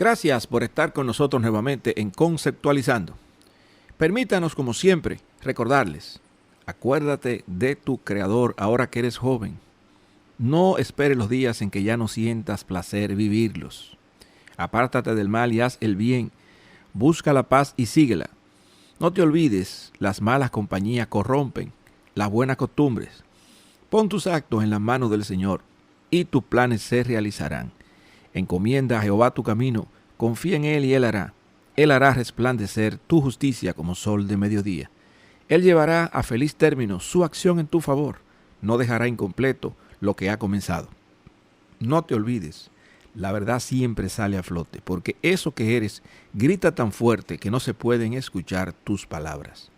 Gracias por estar con nosotros nuevamente en Conceptualizando. Permítanos, como siempre, recordarles, acuérdate de tu Creador ahora que eres joven. No esperes los días en que ya no sientas placer vivirlos. Apártate del mal y haz el bien. Busca la paz y síguela. No te olvides, las malas compañías corrompen las buenas costumbres. Pon tus actos en las manos del Señor y tus planes se realizarán. Encomienda a Jehová tu camino, confía en Él y Él hará. Él hará resplandecer tu justicia como sol de mediodía. Él llevará a feliz término su acción en tu favor. No dejará incompleto lo que ha comenzado. No te olvides, la verdad siempre sale a flote, porque eso que eres grita tan fuerte que no se pueden escuchar tus palabras.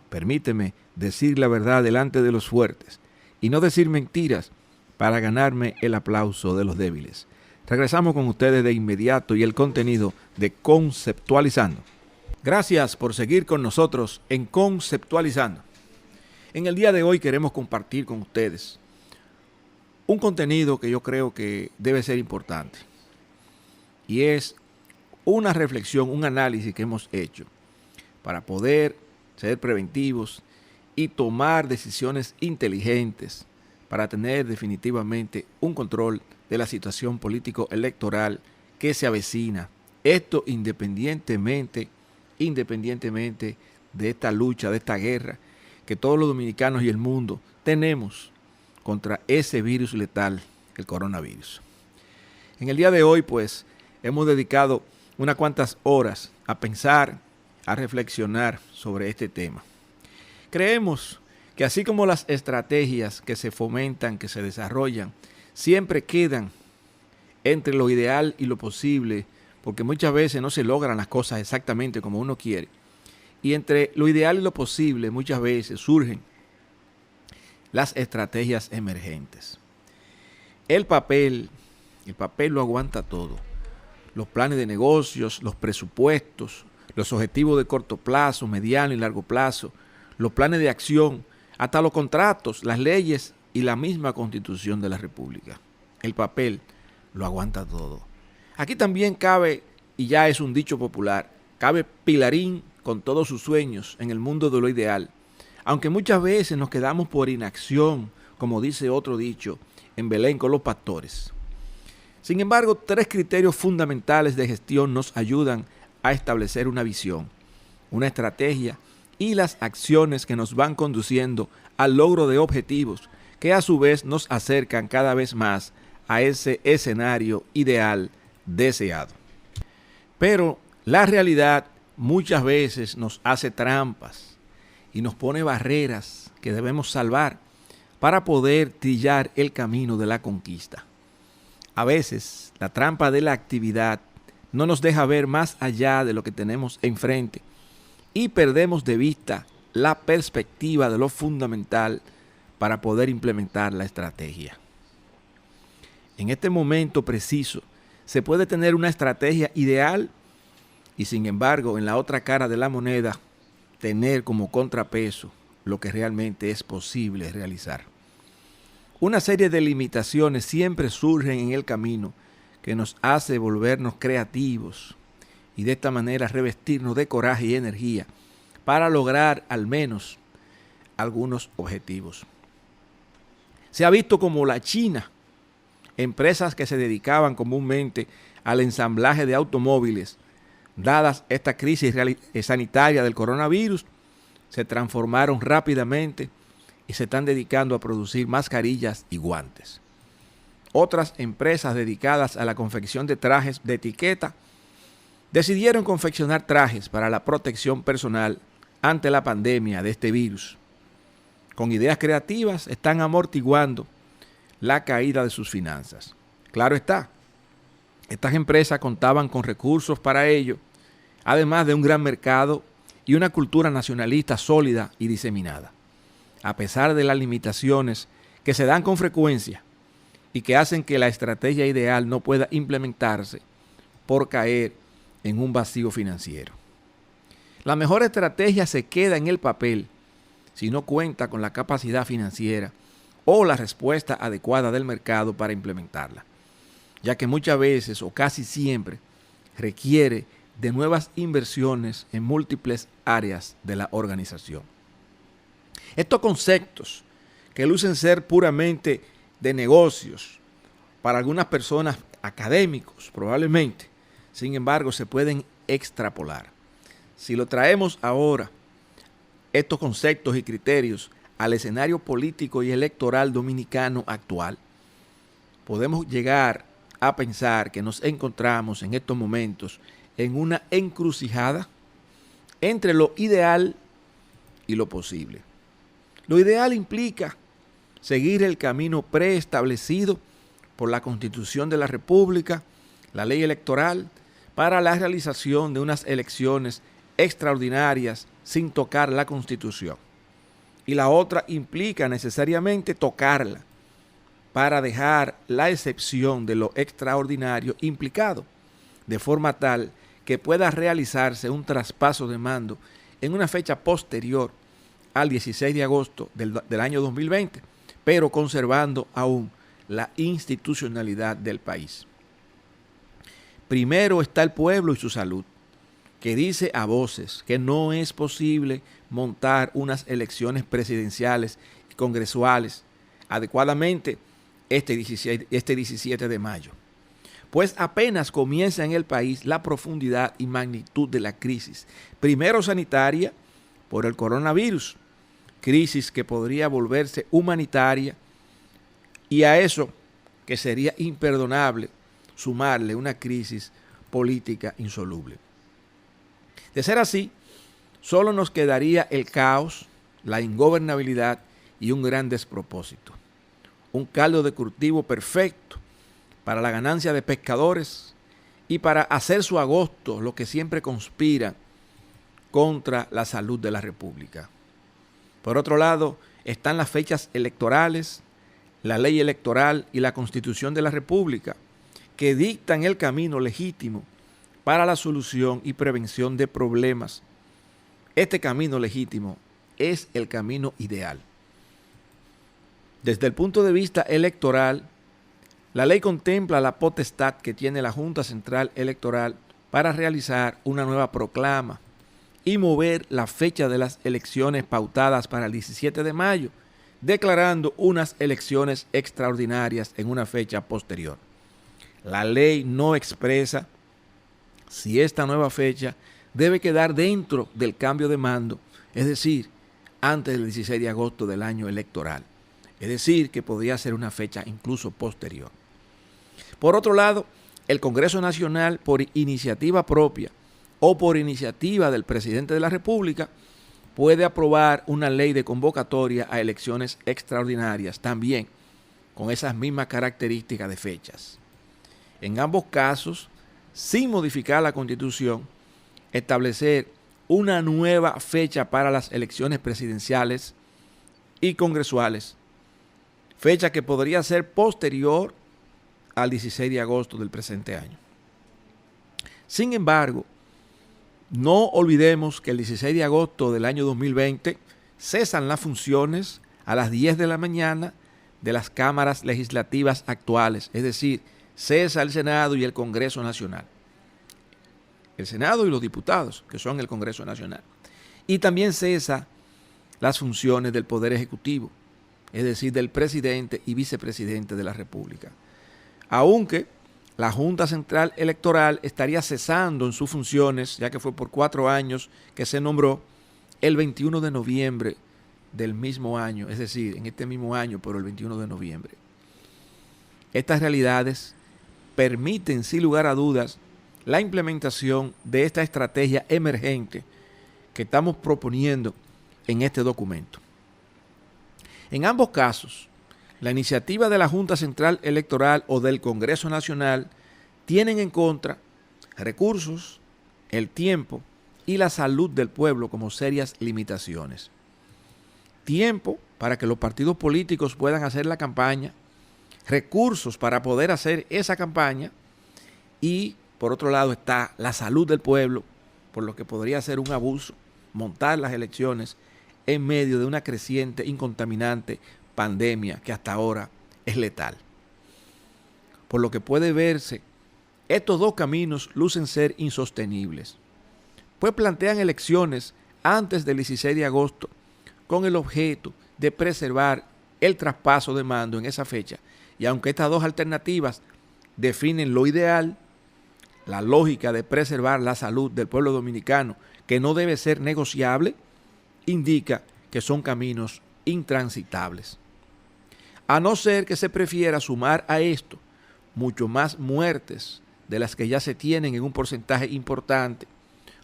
Permíteme decir la verdad delante de los fuertes y no decir mentiras para ganarme el aplauso de los débiles. Regresamos con ustedes de inmediato y el contenido de Conceptualizando. Gracias por seguir con nosotros en Conceptualizando. En el día de hoy queremos compartir con ustedes un contenido que yo creo que debe ser importante. Y es una reflexión, un análisis que hemos hecho para poder ser preventivos y tomar decisiones inteligentes para tener definitivamente un control de la situación político-electoral que se avecina. Esto independientemente de esta lucha, de esta guerra que todos los dominicanos y el mundo tenemos contra ese virus letal, el coronavirus. En el día de hoy, pues, hemos dedicado unas cuantas horas a pensar, a reflexionar sobre este tema. Creemos que así como las estrategias que se fomentan, que se desarrollan, siempre quedan entre lo ideal y lo posible, porque muchas veces no se logran las cosas exactamente como uno quiere. Y entre lo ideal y lo posible muchas veces surgen las estrategias emergentes. El papel lo aguanta todo. Los planes de negocios, los presupuestos, los objetivos de corto plazo, mediano y largo plazo, los planes de acción, hasta los contratos, las leyes y la misma Constitución de la República. El papel lo aguanta todo. Aquí también cabe, y ya es un dicho popular, cabe Pilarín con todos sus sueños en el mundo de lo ideal. Aunque muchas veces nos quedamos por inacción, como dice otro dicho, en Belén con los pastores. Sin embargo, 3 criterios fundamentales de gestión nos ayudan a establecer una visión, una estrategia y las acciones que nos van conduciendo al logro de objetivos que a su vez nos acercan cada vez más a ese escenario ideal deseado. Pero la realidad muchas veces nos hace trampas y nos pone barreras que debemos salvar para poder trillar el camino de la conquista. A veces la trampa de la actividad no nos deja ver más allá de lo que tenemos enfrente y perdemos de vista la perspectiva de lo fundamental para poder implementar la estrategia. En este momento preciso se puede tener una estrategia ideal y sin embargo en la otra cara de la moneda tener como contrapeso lo que realmente es posible realizar. Una serie de limitaciones siempre surgen en el camino que nos hace volvernos creativos y de esta manera revestirnos de coraje y energía para lograr al menos algunos objetivos. Se ha visto como la China, empresas que se dedicaban comúnmente al ensamblaje de automóviles, dadas esta crisis sanitaria del coronavirus, se transformaron rápidamente y se están dedicando a producir mascarillas y guantes. Otras empresas dedicadas a la confección de trajes de etiqueta decidieron confeccionar trajes para la protección personal ante la pandemia de este virus. Con ideas creativas están amortiguando la caída de sus finanzas. Claro está, estas empresas contaban con recursos para ello, además de un gran mercado y una cultura nacionalista sólida y diseminada. A pesar de las limitaciones que se dan con frecuencia y que hacen que la estrategia ideal no pueda implementarse por caer en un vacío financiero. La mejor estrategia se queda en el papel si no cuenta con la capacidad financiera o la respuesta adecuada del mercado para implementarla, ya que muchas veces o casi siempre requiere de nuevas inversiones en múltiples áreas de la organización. Estos conceptos, que lucen ser puramente de negocios, para algunas personas académicos probablemente, sin embargo, se pueden extrapolar. Si lo traemos ahora, estos conceptos y criterios, al escenario político y electoral dominicano actual, podemos llegar a pensar que nos encontramos en estos momentos en una encrucijada entre lo ideal y lo posible. Lo ideal implica seguir el camino preestablecido por la Constitución de la República, la ley electoral, para la realización de unas elecciones extraordinarias sin tocar la Constitución. Y la otra implica necesariamente tocarla para dejar la excepción de lo extraordinario implicado, de forma tal que pueda realizarse un traspaso de mando en una fecha posterior al 16 de agosto del año 2020, pero conservando aún la institucionalidad del país. Primero está el pueblo y su salud, que dice a voces que no es posible montar unas elecciones presidenciales y congresuales adecuadamente este 17 de mayo, pues apenas comienza en el país la profundidad y magnitud de la crisis, primero sanitaria por el coronavirus, crisis que podría volverse humanitaria, y a eso que sería imperdonable sumarle una crisis política insoluble. De ser así, solo nos quedaría el caos, la ingobernabilidad y un gran despropósito. Un caldo de cultivo perfecto para la ganancia de pescadores y para hacer su agosto lo que siempre conspira contra la salud de la República. Por otro lado, están las fechas electorales, la ley electoral y la Constitución de la República, que dictan el camino legítimo para la solución y prevención de problemas. Este camino legítimo es el camino ideal. Desde el punto de vista electoral, la ley contempla la potestad que tiene la Junta Central Electoral para realizar una nueva proclama y mover la fecha de las elecciones pautadas para el 17 de mayo, declarando unas elecciones extraordinarias en una fecha posterior. La ley no expresa si esta nueva fecha debe quedar dentro del cambio de mando, es decir, antes del 16 de agosto del año electoral. Es decir, que podría ser una fecha incluso posterior. Por otro lado, el Congreso Nacional, por iniciativa propia o por iniciativa del presidente de la República, puede aprobar una ley de convocatoria a elecciones extraordinarias, también con esas mismas características de fechas. En ambos casos, sin modificar la Constitución, establecer una nueva fecha para las elecciones presidenciales y congresuales, fecha que podría ser posterior al 16 de agosto del presente año. Sin embargo, no olvidemos que el 16 de agosto del año 2020 cesan las funciones a las 10 de la mañana de las cámaras legislativas actuales, es decir, cesa el Senado y el Congreso Nacional. El Senado y los diputados, que son el Congreso Nacional. Y también cesa las funciones del Poder Ejecutivo, es decir, del presidente y vicepresidente de la República. Aunque la Junta Central Electoral estaría cesando en sus funciones, ya que fue por 4 años que se nombró, el 21 de noviembre del mismo año, es decir, en este mismo año, pero el 21 de noviembre. Estas realidades permiten, sin lugar a dudas, la implementación de esta estrategia emergente que estamos proponiendo en este documento. En ambos casos, la iniciativa de la Junta Central Electoral o del Congreso Nacional tienen en contra recursos, el tiempo y la salud del pueblo como serias limitaciones. Tiempo para que los partidos políticos puedan hacer la campaña, recursos para poder hacer esa campaña y, por otro lado, está la salud del pueblo, por lo que podría ser un abuso montar las elecciones en medio de una creciente, incontaminante pandemia que hasta ahora es letal. Por lo que puede verse estos dos caminos lucen ser insostenibles, pues plantean elecciones antes del 16 de agosto con el objeto de preservar el traspaso de mando en esa fecha. Y aunque estas dos alternativas definen lo ideal, la lógica de preservar la salud del pueblo dominicano, que no debe ser negociable, indica que son caminos intransitables. A no ser que se prefiera sumar a esto mucho más muertes de las que ya se tienen en un porcentaje importante,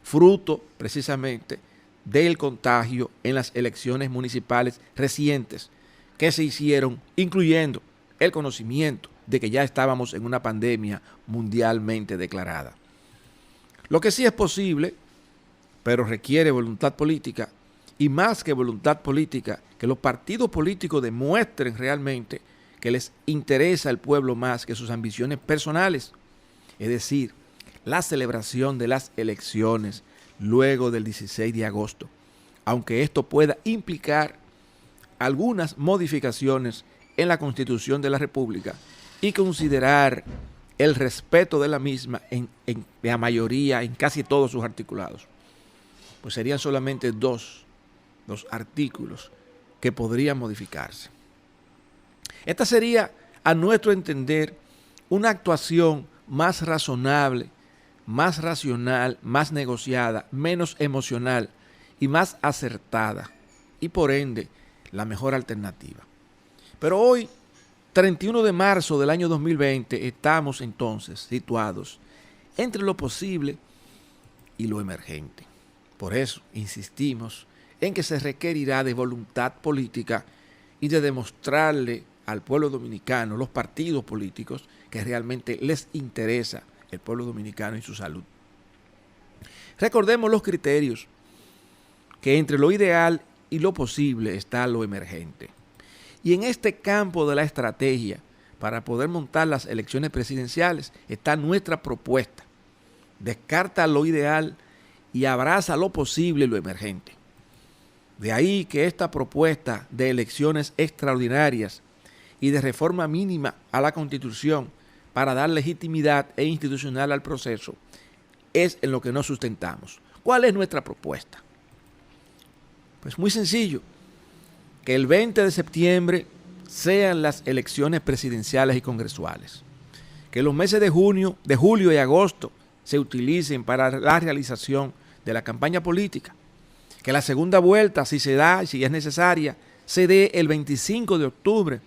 fruto precisamente del contagio en las elecciones municipales recientes que se hicieron, incluyendo el conocimiento de que ya estábamos en una pandemia mundialmente declarada. Lo que sí es posible, pero requiere voluntad política, y más que voluntad política, que los partidos políticos demuestren realmente que les interesa el pueblo más que sus ambiciones personales, es decir, la celebración de las elecciones luego del 16 de agosto, aunque esto pueda implicar algunas modificaciones en la Constitución de la República y considerar el respeto de la misma en la mayoría, en casi todos sus articulados. Pues serían solamente dos artículos que podrían modificarse. Esta sería, a nuestro entender, una actuación más razonable, más racional, más negociada, menos emocional y más acertada, y por ende la mejor alternativa. Pero hoy, 31 de marzo del año 2020, estamos entonces situados entre lo posible y lo emergente. Por eso insistimos en que se requerirá de voluntad política y de demostrarle al pueblo dominicano, los partidos políticos, que realmente les interesa el pueblo dominicano y su salud. Recordemos los criterios, que entre lo ideal y lo posible está lo emergente. Y en este campo de la estrategia, para poder montar las elecciones presidenciales, está nuestra propuesta. Descarta lo ideal y abraza lo posible y lo emergente. De ahí que esta propuesta de elecciones extraordinarias y de reforma mínima a la Constitución para dar legitimidad e institucional al proceso es en lo que nos sustentamos. ¿Cuál es nuestra propuesta? Pues muy sencillo, que el 20 de septiembre sean las elecciones presidenciales y congresuales, que los meses de julio y agosto se utilicen para la realización de la campaña política, que la segunda vuelta, si se da, si es necesaria, se dé el 25 de octubre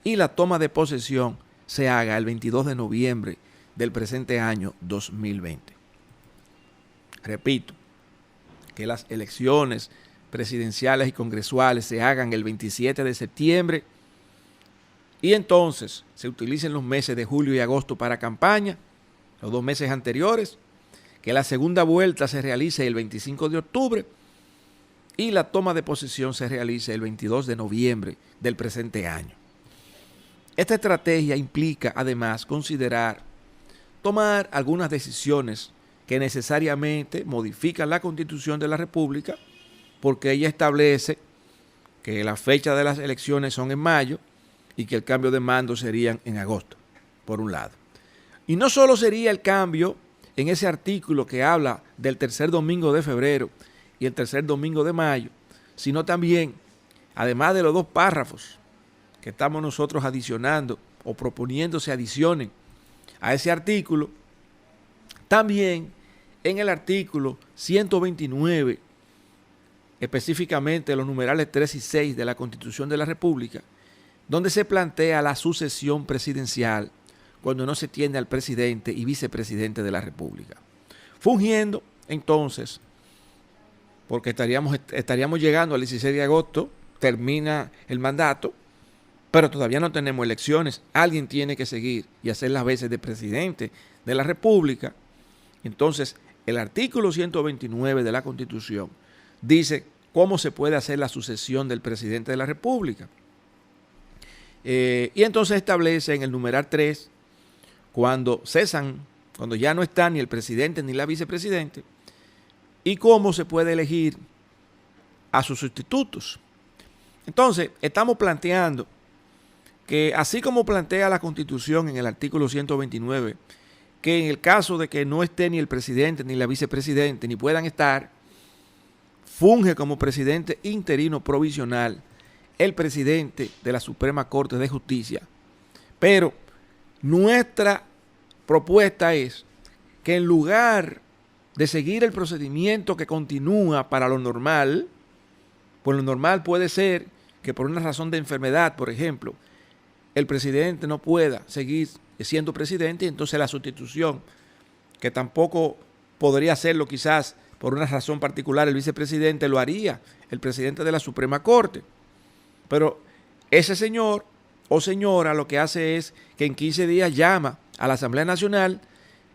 y la toma de posesión se haga el 22 de noviembre del presente año 2020. Repito, que las elecciones presidenciales y congresuales se hagan el 27 de septiembre y entonces se utilicen los meses de julio y agosto para campaña, los 2 meses anteriores, que la segunda vuelta se realice el 25 de octubre y la toma de posesión se realice el 22 de noviembre del presente año. Esta estrategia implica además tomar algunas decisiones que necesariamente modifican la Constitución de la República, porque ella establece que la fecha de las elecciones son en mayo y que el cambio de mando serían en agosto, por un lado. Y no solo sería el cambio en ese artículo que habla del tercer domingo de febrero y el tercer domingo de mayo, sino también, además de los 2 párrafos que estamos nosotros adicionando o proponiendo se adicionen a ese artículo, también en el artículo 129, específicamente los numerales 3 y 6 de la Constitución de la República, donde se plantea la sucesión presidencial cuando no se tiene al presidente y vicepresidente de la República. Fungiendo, entonces, porque estaríamos llegando al 16 de agosto, termina el mandato, pero todavía no tenemos elecciones. Alguien tiene que seguir y hacer las veces de presidente de la República. Entonces, el artículo 129 de la Constitución dice cómo se puede hacer la sucesión del presidente de la República. Y entonces establece en el numeral 3, cuando cesan, cuando ya no está ni el presidente ni la vicepresidente, y cómo se puede elegir a sus sustitutos. Entonces, estamos planteando que así como plantea la Constitución en el artículo 129, que en el caso de que no esté ni el presidente ni la vicepresidente, ni puedan estar, funge como presidente interino provisional el presidente de la Suprema Corte de Justicia. Pero nuestra propuesta es que en lugar de seguir el procedimiento que continúa para lo normal, pues lo normal puede ser que por una razón de enfermedad, por ejemplo, el presidente no pueda seguir siendo presidente y entonces la sustitución, que tampoco podría hacerlo quizás por una razón particular el vicepresidente, lo haría el presidente de la Suprema Corte. Pero ese señor o señora lo que hace es que en 15 días llama a la Asamblea Nacional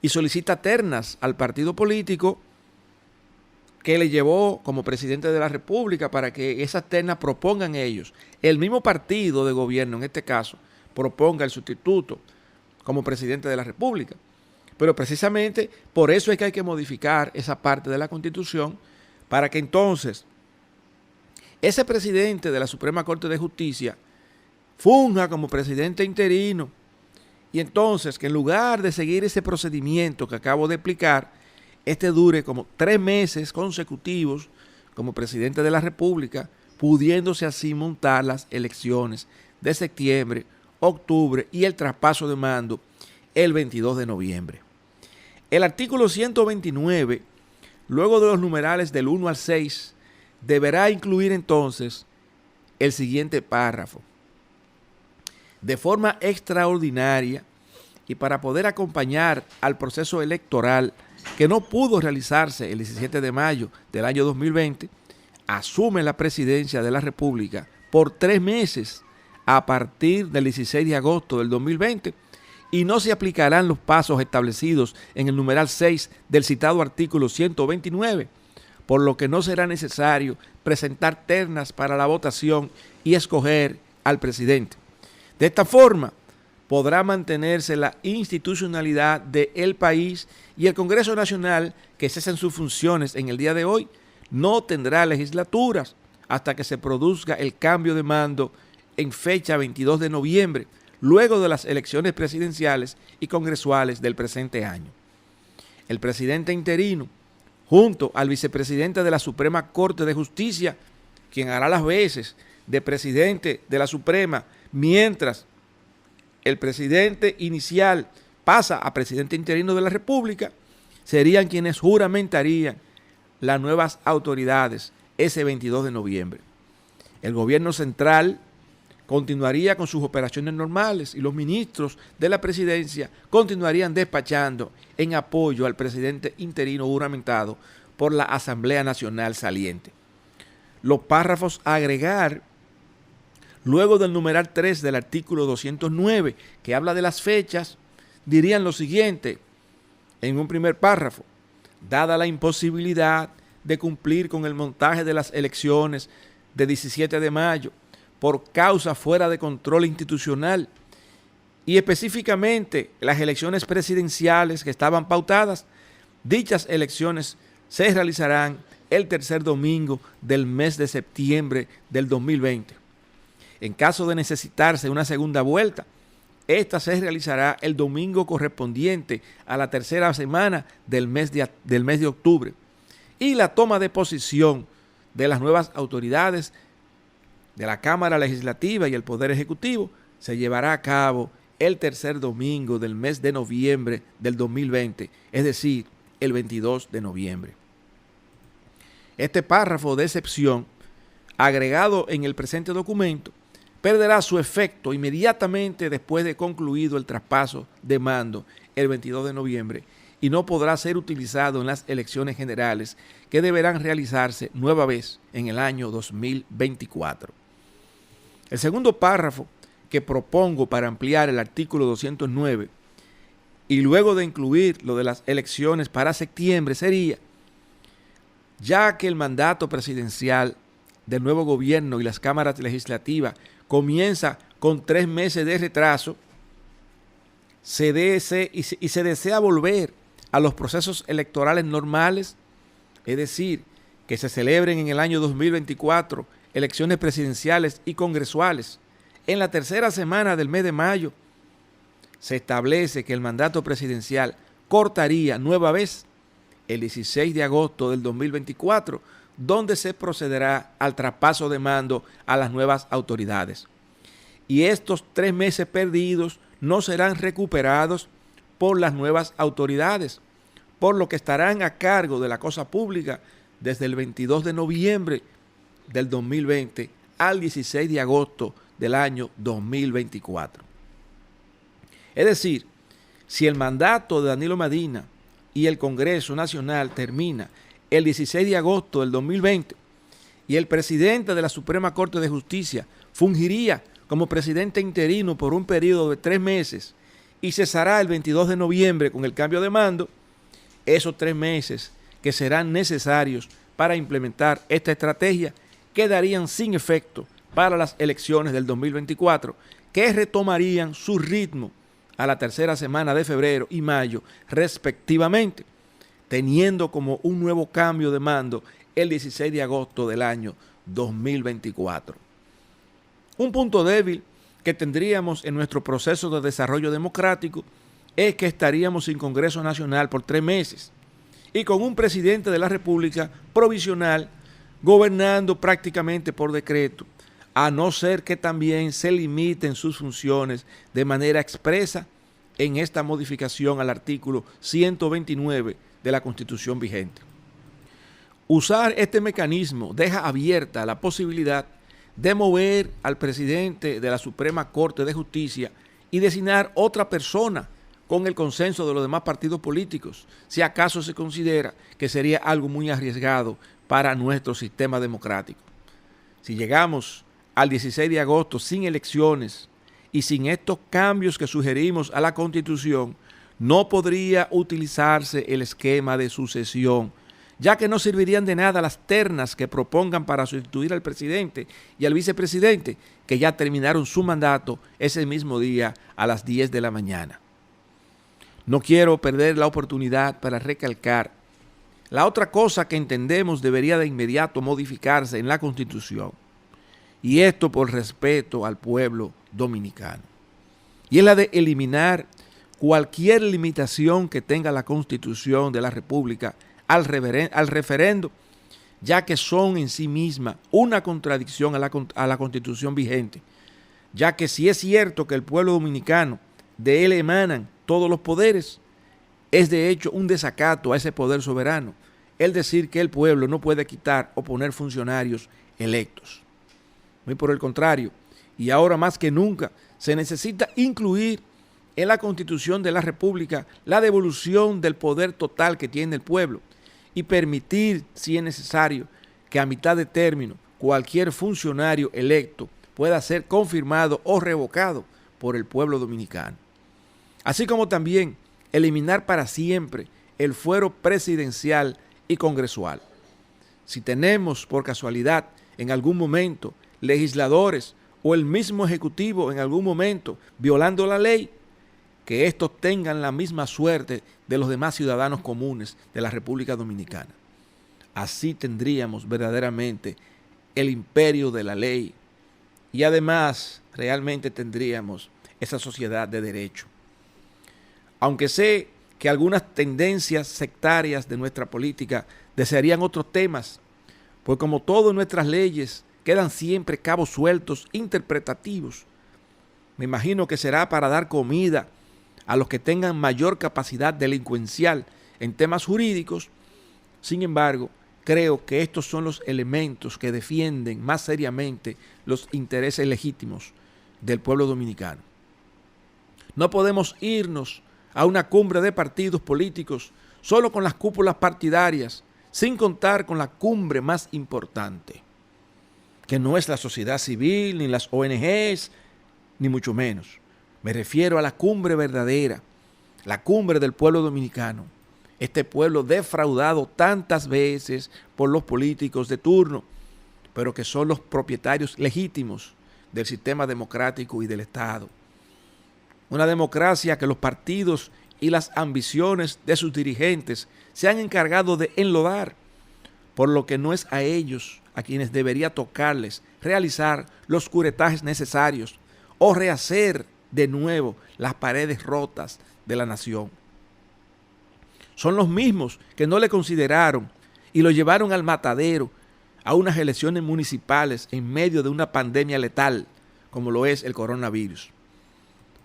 y solicita ternas al partido político que le llevó como presidente de la República para que esas ternas propongan ellos. El mismo partido de gobierno, en este caso, proponga el sustituto como presidente de la República. Pero precisamente por eso es que hay que modificar esa parte de la Constitución para que entonces ese presidente de la Suprema Corte de Justicia funja como presidente interino y entonces que en lugar de seguir ese procedimiento que acabo de explicar, este dure como 3 meses consecutivos como presidente de la República, pudiéndose así montar las elecciones de septiembre, octubre y el traspaso de mando el 22 de noviembre. El artículo 129, luego de los numerales del 1 al 6, deberá incluir entonces el siguiente párrafo. De forma extraordinaria y para poder acompañar al proceso electoral que no pudo realizarse el 17 de mayo del año 2020, asume la presidencia de la República por 3 meses a partir del 16 de agosto del 2020 y no se aplicarán los pasos establecidos en el numeral 6 del citado artículo 129, por lo que no será necesario presentar ternas para la votación y escoger al presidente. De esta forma, podrá mantenerse la institucionalidad del país y el Congreso Nacional, que cesa en sus funciones en el día de hoy, no tendrá legislaturas hasta que se produzca el cambio de mando en fecha 22 de noviembre, luego de las elecciones presidenciales y congresuales del presente año. El presidente interino, junto al vicepresidente de la Suprema Corte de Justicia, quien hará las veces de presidente de la Suprema, mientras el presidente inicial pasa a presidente interino de la República, serían quienes juramentarían las nuevas autoridades ese 22 de noviembre. El gobierno central continuaría con sus operaciones normales y los ministros de la presidencia continuarían despachando en apoyo al presidente interino juramentado por la Asamblea Nacional saliente. Los párrafos a agregar luego del numeral 3 del artículo 209, que habla de las fechas, dirían lo siguiente en un primer párrafo: dada la imposibilidad de cumplir con el montaje de las elecciones de 17 de mayo por causa fuera de control institucional y específicamente las elecciones presidenciales que estaban pautadas, dichas elecciones se realizarán el tercer domingo del mes de septiembre del 2020. En caso de necesitarse una segunda vuelta, esta se realizará el domingo correspondiente a la tercera semana del mes de octubre. Y la toma de posición de las nuevas autoridades de la Cámara Legislativa y el Poder Ejecutivo se llevará a cabo el tercer domingo del mes de noviembre del 2020, es decir, el 22 de noviembre. Este párrafo de excepción, agregado en el presente documento, perderá su efecto inmediatamente después de concluido el traspaso de mando el 22 de noviembre y no podrá ser utilizado en las elecciones generales que deberán realizarse nueva vez en el año 2024. El segundo párrafo que propongo para ampliar el artículo 209 y luego de incluir lo de las elecciones para septiembre sería: ya que el mandato presidencial del nuevo gobierno y las cámaras legislativas comienza con 3 meses de retraso, se desea volver a los procesos electorales normales, es decir, que se celebren en el año 2024 elecciones presidenciales y congresuales. En la tercera semana del mes de mayo se establece que el mandato presidencial cortaría nueva vez el 16 de agosto del 2024, donde se procederá al traspaso de mando a las nuevas autoridades. Y estos 3 meses perdidos no serán recuperados por las nuevas autoridades, por lo que estarán a cargo de la cosa pública desde el 22 de noviembre del 2020 al 16 de agosto del año 2024. Es decir, si el mandato de Danilo Medina y el Congreso Nacional termina el 16 de agosto del 2020 y el presidente de la Suprema Corte de Justicia fungiría como presidente interino por un periodo de 3 meses y cesará el 22 de noviembre con el cambio de mando, esos 3 meses que serán necesarios para implementar esta estrategia quedarían sin efecto para las elecciones del 2024, que retomarían su ritmo a la tercera semana de febrero y mayo respectivamente, teniendo como un nuevo cambio de mando el 16 de agosto del año 2024. Un punto débil que tendríamos en nuestro proceso de desarrollo democrático es que estaríamos sin Congreso Nacional por 3 meses y con un presidente de la República provisional gobernando prácticamente por decreto, a no ser que también se limiten sus funciones de manera expresa en esta modificación al artículo 129 de la Constitución vigente. Usar este mecanismo deja abierta la posibilidad de mover al presidente de la Suprema Corte de Justicia y designar otra persona con el consenso de los demás partidos políticos, si acaso se considera que sería algo muy arriesgado para nuestro sistema democrático. Si llegamos al 16 de agosto sin elecciones y sin estos cambios que sugerimos a la Constitución, no podría utilizarse el esquema de sucesión, ya que no servirían de nada las ternas que propongan para sustituir al presidente y al vicepresidente, que ya terminaron su mandato ese mismo día a las 10 de la mañana. No quiero perder la oportunidad para recalcar la otra cosa que entendemos debería de inmediato modificarse en la Constitución, y esto por respeto al pueblo dominicano, y es la de eliminar cualquier limitación que tenga la Constitución de la República al referendo, ya que son en sí mismas una contradicción a la Constitución vigente, ya que si es cierto que el pueblo dominicano, de él emanan todos los poderes, es de hecho un desacato a ese poder soberano el decir que el pueblo no puede quitar o poner funcionarios electos. Muy por el contrario, y ahora más que nunca, se necesita incluir en la Constitución de la República la devolución del poder total que tiene el pueblo y permitir, si es necesario, que a mitad de término cualquier funcionario electo pueda ser confirmado o revocado por el pueblo dominicano. Así como también eliminar para siempre el fuero presidencial y congresual. Si tenemos por casualidad en algún momento legisladores o el mismo ejecutivo en algún momento violando la ley, que estos tengan la misma suerte de los demás ciudadanos comunes de la República Dominicana. Así tendríamos verdaderamente el imperio de la ley y además realmente tendríamos esa sociedad de derecho. Aunque sé que algunas tendencias sectarias de nuestra política desearían otros temas, pues como todo en nuestras leyes quedan siempre cabos sueltos interpretativos. Me imagino que será para dar comida a los que tengan mayor capacidad delincuencial en temas jurídicos. Sin embargo, creo que estos son los elementos que defienden más seriamente los intereses legítimos del pueblo dominicano. No podemos irnos a una cumbre de partidos políticos solo con las cúpulas partidarias, sin contar con la cumbre más importante, que no es la sociedad civil, ni las ONGs, ni mucho menos. Me refiero a la cumbre verdadera, la cumbre del pueblo dominicano. Este pueblo defraudado tantas veces por los políticos de turno, pero que son los propietarios legítimos del sistema democrático y del Estado. Una democracia que los partidos y las ambiciones de sus dirigentes se han encargado de enlodar, por lo que no es a ellos a quienes debería tocarles realizar los curetajes necesarios o rehacer de nuevo las paredes rotas de la nación. Son los mismos que no le consideraron y lo llevaron al matadero a unas elecciones municipales en medio de una pandemia letal como lo es el coronavirus.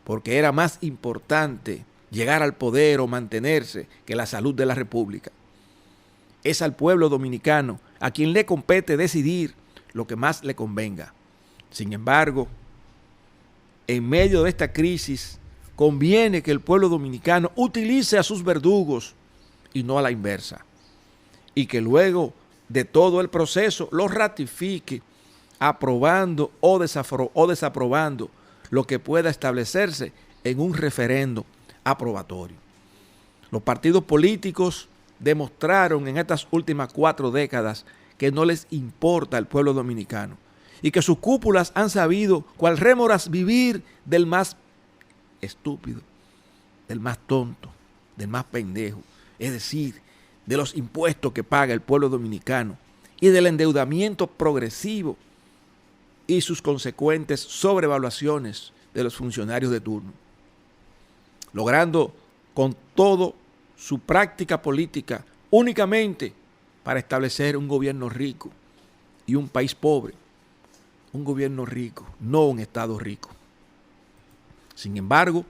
Porque era más importante llegar al poder o mantenerse que la salud de la República. Es al pueblo dominicano a quien le compete decidir lo que más le convenga. Sin embargo, en medio de esta crisis, conviene que el pueblo dominicano utilice a sus verdugos y no a la inversa. Y que luego de todo el proceso lo ratifique, aprobando o desaprobando lo que pueda establecerse en un referendo aprobatorio. Los partidos políticos demostraron en estas últimas 4 décadas que no les importa el pueblo dominicano y que sus cúpulas han sabido cual rémoras vivir del más estúpido, del más tonto, del más pendejo, es decir, de los impuestos que paga el pueblo dominicano y del endeudamiento progresivo y sus consecuentes sobrevaluaciones de los funcionarios de turno, logrando con todo su práctica política únicamente para establecer un gobierno rico y un país pobre. Un gobierno rico, no un Estado rico. Sin embargo,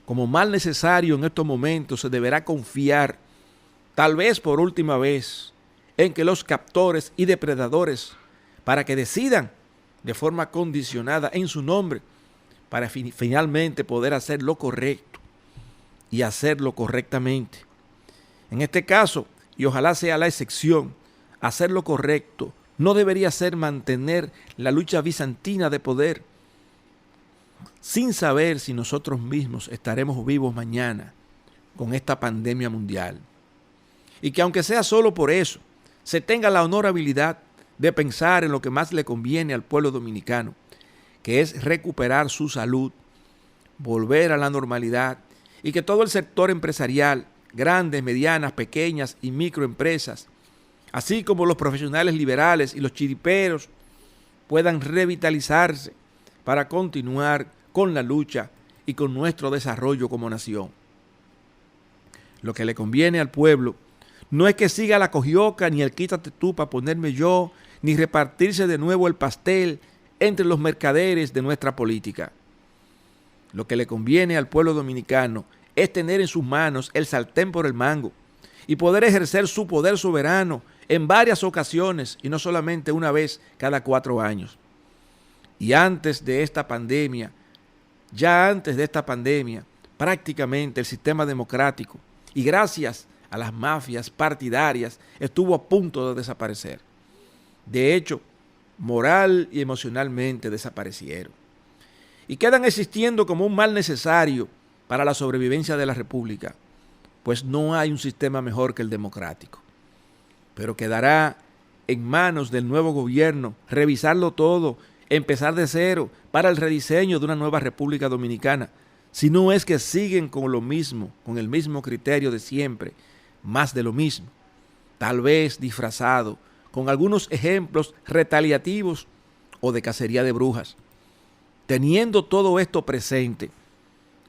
como mal necesario en estos momentos se deberá confiar, tal vez por última vez, en que los captores y depredadores, para que decidan de forma condicionada en su nombre, para finalmente poder hacer lo correcto y hacerlo correctamente. En este caso, y ojalá sea la excepción, hacer lo correcto no debería ser mantener la lucha bizantina de poder sin saber si nosotros mismos estaremos vivos mañana con esta pandemia mundial. Y que aunque sea solo por eso, se tenga la honorabilidad de pensar en lo que más le conviene al pueblo dominicano, que es recuperar su salud, volver a la normalidad y que todo el sector empresarial, grandes, medianas, pequeñas y microempresas, así como los profesionales liberales y los chiriperos, puedan revitalizarse para continuar con la lucha y con nuestro desarrollo como nación. Lo que le conviene al pueblo no es que siga la cogioca ni el quítate tú para ponerme yo, ni repartirse de nuevo el pastel entre los mercaderes de nuestra política. Lo que le conviene al pueblo dominicano es tener en sus manos el sartén por el mango y poder ejercer su poder soberano en varias ocasiones y no solamente una vez cada 4 años. Y antes de esta pandemia, prácticamente el sistema democrático, y gracias a las mafias partidarias, estuvo a punto de desaparecer. De hecho, moral y emocionalmente desaparecieron. Y quedan existiendo como un mal necesario para la sobrevivencia de la República, pues no hay un sistema mejor que el democrático. Pero quedará en manos del nuevo gobierno revisarlo todo, empezar de cero para el rediseño de una nueva República Dominicana, si no es que siguen con lo mismo, con el mismo criterio de siempre, más de lo mismo, tal vez disfrazado con algunos ejemplos retaliativos o de cacería de brujas. Teniendo todo esto presente,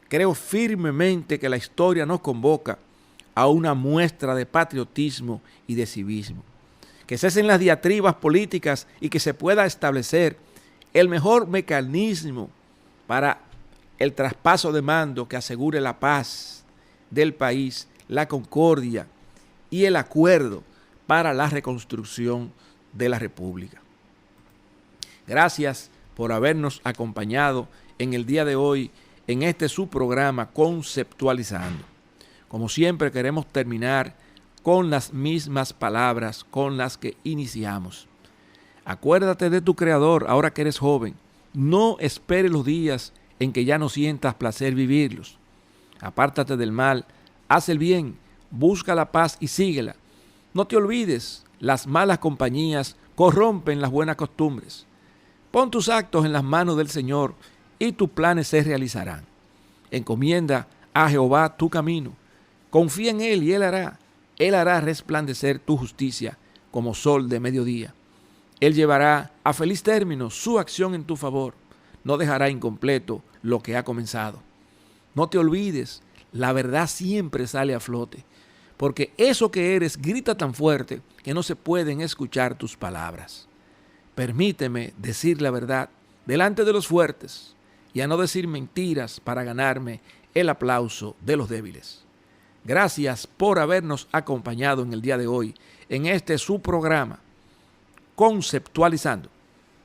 creo firmemente que la historia nos convoca a una muestra de patriotismo y de civismo. Que cesen las diatribas políticas y que se pueda establecer el mejor mecanismo para el traspaso de mando que asegure la paz del país, la concordia y el acuerdo para la reconstrucción de la República. Gracias por habernos acompañado en el día de hoy en este su programa Conceptualizando. Como siempre queremos terminar con las mismas palabras con las que iniciamos. Acuérdate de tu Creador ahora que eres joven. No esperes los días en que ya no sientas placer vivirlos. Apártate del mal, haz el bien, busca la paz y síguela. No te olvides, las malas compañías corrompen las buenas costumbres. Pon tus actos en las manos del Señor y tus planes se realizarán. Encomienda a Jehová tu camino. Confía en Él y Él hará resplandecer tu justicia como sol de mediodía. Él llevará a feliz término su acción en tu favor. No dejará incompleto lo que ha comenzado. No te olvides, la verdad siempre sale a flote. porque eso que eres grita tan fuerte que no se pueden escuchar tus palabras. Permíteme decir la verdad delante de los fuertes y a no decir mentiras para ganarme el aplauso de los débiles. Gracias por habernos acompañado en el día de hoy en este su programa, Conceptualizando.